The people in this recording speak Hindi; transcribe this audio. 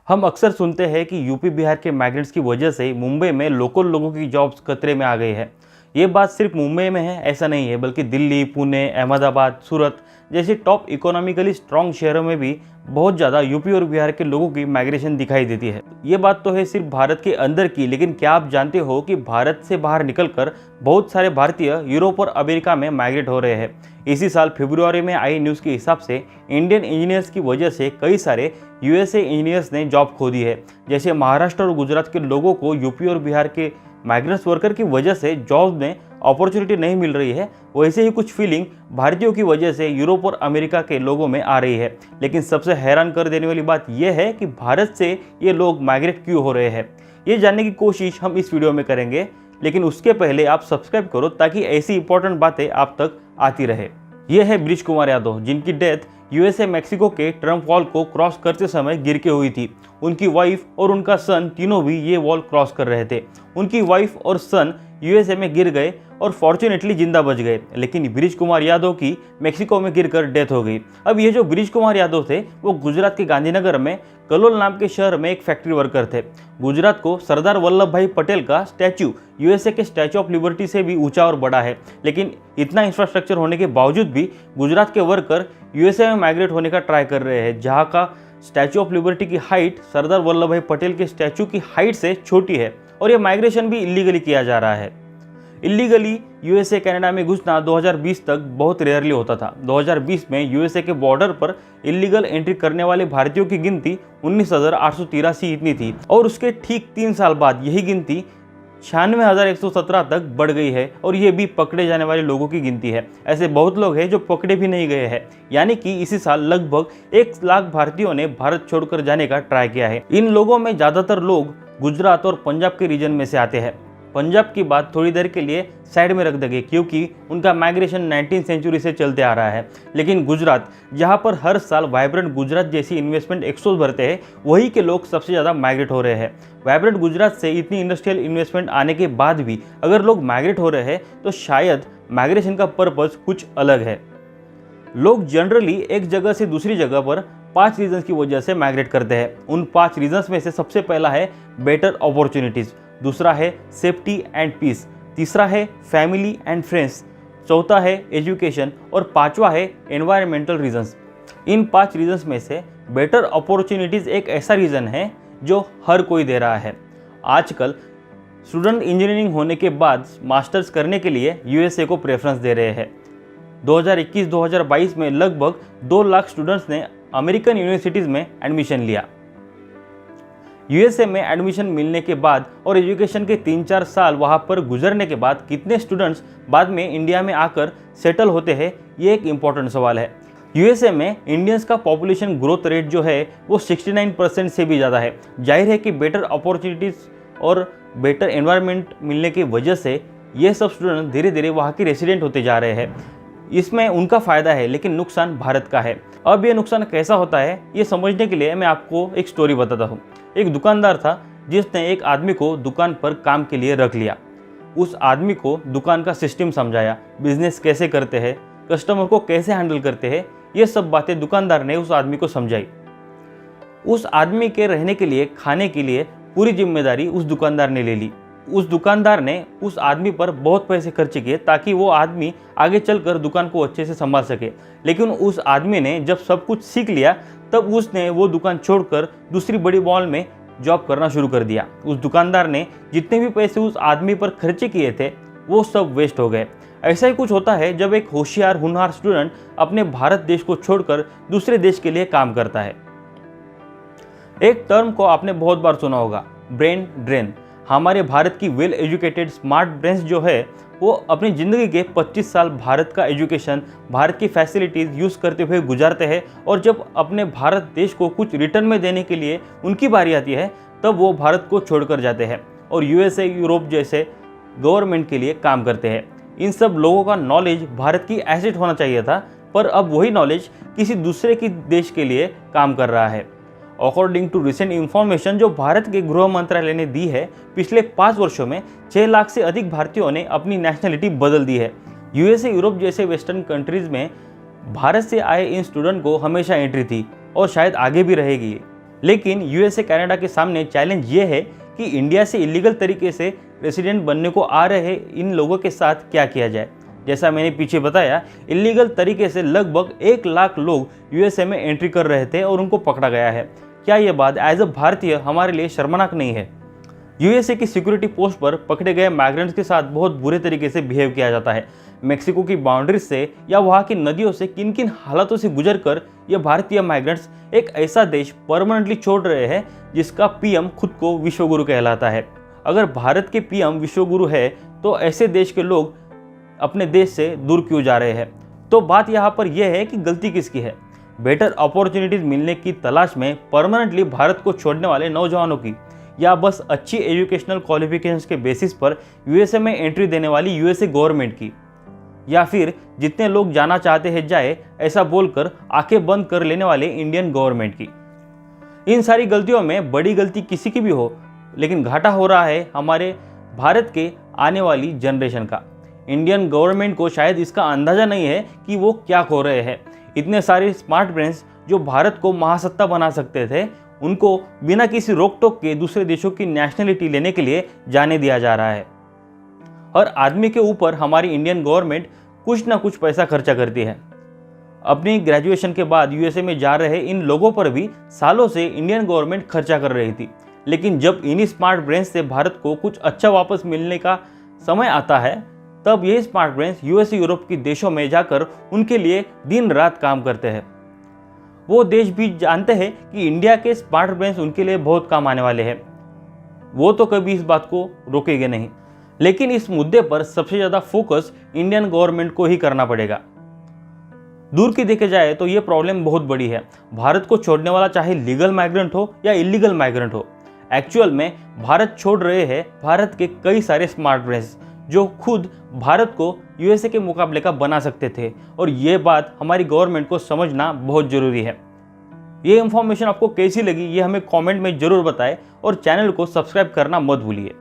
हम अक्सर सुनते हैं कि यूपी बिहार के माइग्रेंट्स की वजह से मुंबई में लोकल लोगों की जॉब्स खतरे में आ गई है। ये बात सिर्फ मुंबई में है ऐसा नहीं है, बल्कि दिल्ली, पुणे, अहमदाबाद, सूरत जैसे टॉप इकोनॉमिकली स्ट्रॉन्ग शहरों में भी बहुत ज़्यादा यूपी और बिहार के लोगों की माइग्रेशन दिखाई देती है। ये बात तो है सिर्फ भारत के अंदर की, लेकिन क्या आप जानते हो कि भारत से बाहर निकलकर बहुत सारे भारतीय यूरोप और अमेरिका में माइग्रेट हो रहे हैं। इसी साल फरवरी में आई न्यूज़ के हिसाब से इंडियन इंजीनियर्स की वजह से कई सारे यूएसए इंजीनियर्स ने जॉब खो दी है। जैसे महाराष्ट्र और गुजरात के लोगों को यूपी और बिहार के माइग्रेंट्स वर्कर की वजह से जॉब में अपॉर्चुनिटी नहीं मिल रही है, वैसे ही कुछ फीलिंग भारतीयों की वजह से यूरोप और अमेरिका के लोगों में आ रही है। लेकिन सबसे हैरान कर देने वाली बात यह है कि भारत से ये लोग माइग्रेट क्यों हो रहे हैं, ये जानने की कोशिश हम इस वीडियो में करेंगे। लेकिन उसके पहले आप सब्सक्राइब करो ताकि ऐसी इंपॉर्टेंट बातें आप तक आती रहे। ये है ब्रिज कुमार यादव, जिनकी डेथ यूएसए मैक्सिको के ट्रम्प वॉल को क्रॉस करते समय गिर के हुई थी। उनकी वाइफ और उनका सन तीनों भी ये वॉल क्रॉस कर रहे थे। उनकी वाइफ और सन यूएसए में गिर गए और फॉर्चुनेटली जिंदा बच गए, लेकिन ब्रिज कुमार यादव की मेक्सिको में गिरकर डेथ हो गई। अब ये जो ब्रिज कुमार यादव थे वो गुजरात के गांधीनगर में कलोल नाम के शहर में एक फैक्ट्री वर्कर थे। गुजरात को सरदार वल्लभ भाई पटेल का स्टैचू यूएसए के स्टैचू ऑफ लिबर्टी से भी ऊंचा और बड़ा है, लेकिन इतना इंफ्रास्ट्रक्चर होने के बावजूद भी गुजरात के वर्कर यूएसए में माइग्रेट होने का ट्राई कर रहे हैं, जहाँ का स्टैचू ऑफ लिबर्टी की हाइट सरदार वल्लभ भाई पटेल के स्टैचू की हाइट से छोटी है। और ये माइग्रेशन भी इलीगली किया जा रहा है। इलीगली यूएसए कनाडा में घुसना 2020 तक बहुत रेयरली होता था। 2020 में यूएसए के बॉर्डर पर इलीगल एंट्री करने वाले भारतीयों की गिनती 19,883 इतनी थी, और उसके ठीक 3 साल बाद यही गिनती 96,117 तक बढ़ गई है, और ये भी पकड़े जाने वाले लोगों की गिनती है। ऐसे बहुत लोग हैं जो पकड़े भी नहीं गए हैं, यानी कि इसी साल लगभग 1 लाख भारतीयों ने भारत छोड़कर जाने का ट्राई किया है। इन लोगों में ज़्यादातर लोग गुजरात और पंजाब के रीजन में से आते हैं। पंजाब की बात थोड़ी देर के लिए साइड में रख देंगे, क्योंकि उनका माइग्रेशन 19वीं सेंचुरी से चलते आ रहा है। लेकिन गुजरात, जहां पर हर साल वाइब्रेंट गुजरात जैसी इन्वेस्टमेंट एक्सपोज भरते हैं, वही के लोग सबसे ज़्यादा माइग्रेट हो रहे हैं। वाइब्रेंट गुजरात से इतनी इंडस्ट्रियल इन्वेस्टमेंट आने के बाद भी अगर लोग माइग्रेट हो रहे हैं तो शायद माइग्रेशन का पर्पज़ कुछ अलग है। लोग जनरली एक जगह से दूसरी जगह पर 5 रीजन्स की वजह से माइग्रेट करते हैं। उन 5 रीजन्स में से सबसे पहला है बेटर अपॉर्चुनिटीज़, दूसरा है सेफ्टी एंड पीस, तीसरा है फैमिली एंड फ्रेंड्स, चौथा है एजुकेशन और पांचवा है एनवायरमेंटल रीजंस। इन 5 रीजंस में से बेटर अपॉर्चुनिटीज़ एक ऐसा रीज़न है जो हर कोई दे रहा है। आजकल स्टूडेंट इंजीनियरिंग होने के बाद मास्टर्स करने के लिए यूएसए को प्रेफरेंस दे रहे हैं। 2021-2022 में लगभग 2 लाख स्टूडेंट्स ने अमेरिकन यूनिवर्सिटीज़ में एडमिशन लिया। यूएसए में एडमिशन मिलने के बाद और एजुकेशन के 3-4 साल वहाँ पर गुजरने के बाद कितने स्टूडेंट्स बाद में इंडिया में आकर सेटल होते हैं, ये एक इम्पॉर्टेंट सवाल है। यूएसए में इंडियंस का पॉपुलेशन ग्रोथ रेट जो है वो 69% से भी ज़्यादा है। जाहिर है कि बेटर अपॉर्चुनिटीज़ और बेटर एनवायरनमेंट मिलने की वजह से ये सब स्टूडेंट धीरे धीरे वहाँ के रेसिडेंट होते जा रहे हैं। इसमें उनका फ़ायदा है, लेकिन नुकसान भारत का है। अब ये नुकसान कैसा होता है ये समझने के लिए मैं आपको एक स्टोरी बताता हूँ। एक दुकानदार था जिसने एक आदमी को दुकान पर काम के लिए रख लिया। उस आदमी को दुकान का सिस्टम समझाया, बिजनेस कैसे करते हैं, कस्टमर को कैसे हैंडल करते हैं, ये सब बातें दुकानदार ने उस आदमी को समझाई। उस आदमी के रहने के लिए, खाने के लिए पूरी जिम्मेदारी उस दुकानदार ने ले ली। उस दुकानदार ने उस आदमी पर बहुत पैसे खर्च किए ताकि वो आदमी आगे चलकर दुकान को अच्छे से संभाल सके। लेकिन उस आदमी ने जब सब कुछ सीख लिया तब उसने वो दुकान छोड़कर दूसरी बड़ी मॉल में जॉब करना शुरू कर दिया। उस दुकानदार ने जितने भी पैसे उस आदमी पर खर्चे किए थे वो सब वेस्ट हो गए। ऐसा ही कुछ होता है जब एक होशियार होनहार स्टूडेंट अपने भारत देश को छोड़कर दूसरे देश के लिए काम करता है। एक टर्म को आपने बहुत बार सुना होगा, ब्रेन ड्रेन। हमारे भारत की वेल एजुकेटेड स्मार्ट ब्रेन्स जो है वो अपनी ज़िंदगी के 25 साल भारत का एजुकेशन, भारत की फैसिलिटीज़ यूज़ करते हुए गुजारते हैं, और जब अपने भारत देश को कुछ रिटर्न में देने के लिए उनकी बारी आती है तब वो भारत को छोड़कर जाते हैं और यूएसए, यूरोप जैसे गवर्नमेंट के लिए काम करते हैं। इन सब लोगों का नॉलेज भारत की एसेट होना चाहिए था, पर अब वही नॉलेज किसी दूसरे की देश के लिए काम कर रहा है। अकॉर्डिंग टू रिसेंट इंफॉर्मेशन जो भारत के गृह मंत्रालय ने दी है, पिछले 5 वर्षों में 6 लाख से अधिक भारतीयों ने अपनी नेशनलिटी बदल दी है। यूएसए, यूरोप जैसे वेस्टर्न कंट्रीज़ में भारत से आए इन स्टूडेंट को हमेशा एंट्री थी और शायद आगे भी रहेगी। लेकिन यूएसए कनाडा के सामने चैलेंज ये है कि इंडिया से इलीगल तरीके से रेसिडेंट बनने को आ रहे इन लोगों के साथ क्या किया जाए। जैसा मैंने पीछे बताया, इलीगल तरीके से लगभग 1 लाख लोग यूएसए में एंट्री कर रहे थे और उनको पकड़ा गया है। क्या ये बात एज अ भारतीय हमारे लिए शर्मनाक नहीं है? यूएसए की सिक्योरिटी पोस्ट पर पकड़े गए माइग्रेंट्स के साथ बहुत बुरे तरीके से बिहेव किया जाता है। मेक्सिको की बाउंड्रीज से या वहाँ की नदियों से किन किन हालातों से गुजरकर ये भारतीय माइग्रेंट्स एक ऐसा देश परमानेंटली छोड़ रहे हैं जिसका पीएम खुद को विश्वगुरु कहलाता है। अगर भारत के पीएम विश्वगुरु है तो ऐसे देश के लोग अपने देश से दूर क्यों जा रहे हैं? तो बात यहाँ पर यह है कि गलती किसकी है? बेटर अपॉर्चुनिटीज मिलने की तलाश में परमानेंटली भारत को छोड़ने वाले नौजवानों की, या बस अच्छी एजुकेशनल क्वालिफिकेशंस के बेसिस पर यूएसए में एंट्री देने वाली यूएसए गवर्नमेंट की, या फिर जितने लोग जाना चाहते हैं जाए ऐसा बोलकर आंखें बंद कर लेने वाले इंडियन गवर्नमेंट की? इन सारी गलतियों में बड़ी गलती किसी की भी हो, लेकिन घाटा हो रहा है हमारे भारत के आने वाली जनरेशन का। इंडियन गवर्नमेंट को शायद इसका अंदाजा नहीं है कि वो क्या खो रहे हैं। इतने सारे स्मार्ट ब्रेन्स जो भारत को महासत्ता बना सकते थे, उनको बिना किसी रोक टोक के दूसरे देशों की नेशनलिटी लेने के लिए जाने दिया जा रहा है। हर आदमी के ऊपर हमारी इंडियन गवर्नमेंट कुछ ना कुछ पैसा खर्चा करती है। अपनी ग्रेजुएशन के बाद यूएसए में जा रहे इन लोगों पर भी सालों से इंडियन गवर्नमेंट खर्चा कर रही थी, लेकिन जब इन्हीं स्मार्ट ब्रेन्स से भारत को कुछ अच्छा वापस मिलने का समय आता है, तब ये स्मार्ट ब्रेन्स यूएसए यूरोप के देशों में जाकर उनके लिए दिन रात काम करते हैं। वो देश भी जानते हैं कि इंडिया के स्मार्ट ब्रेन्स उनके लिए बहुत काम आने वाले हैं। वो तो कभी इस बात को रोकेंगे नहीं, लेकिन इस मुद्दे पर सबसे ज़्यादा फोकस इंडियन गवर्नमेंट को ही करना पड़ेगा। दूर की देखे जाए तो ये प्रॉब्लम बहुत बड़ी है। भारत को छोड़ने वाला चाहे लीगल माइग्रेंट हो या इलीगल माइग्रेंट हो, एक्चुअल में भारत छोड़ रहे हैं भारत के कई सारे स्मार्ट ब्रेन्स जो खुद भारत को यूएसए के मुकाबले का बना सकते थे, और ये बात हमारी गवर्नमेंट को समझना बहुत ज़रूरी है। ये इन्फॉर्मेशन आपको कैसी लगी ये हमें कमेंट में ज़रूर बताएं और चैनल को सब्सक्राइब करना मत भूलिए।